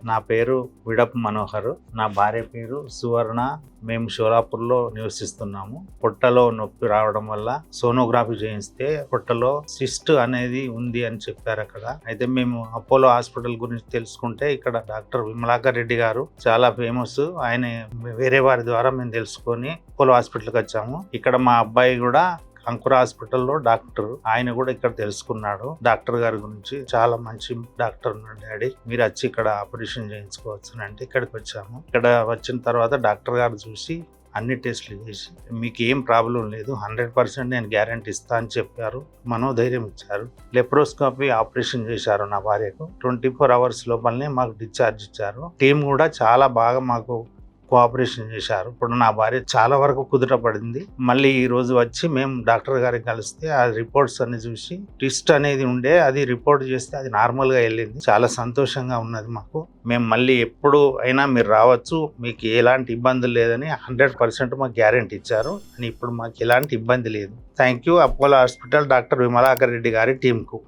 నా పేరు విడప్ మనోహర్. నా భార్య పేరు సువర్ణ. మేము షోలాపూర్లో నివసిస్తున్నాము. పొట్టలో నొప్పి రావడం వల్ల సోనోగ్రఫీ చేయిస్తే పొట్టలో సిస్ట్ అనేది ఉంది అని చెప్పారు అక్కడ. అయితే మేము అపోలో హాస్పిటల్ గురించి తెలుసుకుంటే ఇక్కడ డాక్టర్ విమలాకర్ రెడ్డి గారు చాలా ఫేమస్. ఆయన వేరే వారి ద్వారా మేము తెలుసుకొని అపోలో హాస్పిటల్కి వచ్చాము. ఇక్కడ మా అబ్బాయి కూడా అంకుర హాస్పిటల్లో డాక్టర్, ఆయన కూడా ఇక్కడ తెలుసుకున్నాడు. డాక్టర్ గారి గురించి చాలా మంచి డాక్టర్ ఉన్నాడు డాడీ, మీరు వచ్చి ఇక్కడ ఆపరేషన్ చేయించుకోవచ్చు అంటే ఇక్కడికి వచ్చాము. ఇక్కడ వచ్చిన తర్వాత డాక్టర్ గారు చూసి అన్ని టెస్టులు చేసి మీకు ఏం ప్రాబ్లం లేదు, 100% నేను గ్యారంటీ ఇస్తా అని చెప్పారు. మనోధైర్యం ఇచ్చారు. లెప్రోస్కోపీ ఆపరేషన్ చేశారు నా భార్యకు. 24 hours లోపలనే మాకు డిశ్చార్జ్ ఇచ్చారు. టీం కూడా చాలా బాగా మాకు కోఆపరేషన్ చేశారు. ఇప్పుడు నా భార్య చాలా వరకు కుదుట పడింది. మళ్ళీ ఈ రోజు వచ్చి మేము డాక్టర్ గారికి కలిస్తే ఆ రిపోర్ట్స్ అన్ని చూసి ట్విస్ట్ అనేది ఉండే, అది రిపోర్ట్ చేస్తే అది నార్మల్గా వెళ్ళింది. చాలా సంతోషంగా ఉన్నది మాకు. మేము మళ్ళీ ఎప్పుడు అయినా మీరు రావచ్చు, మీకు ఎలాంటి ఇబ్బందులు లేదని 100% మాకు గ్యారెంటీ ఇచ్చారు. అని ఇప్పుడు మాకు ఎలాంటి ఇబ్బంది లేదు. Thank you Apollo hospital doctor Vimalakar Reddy గారి టీంకు.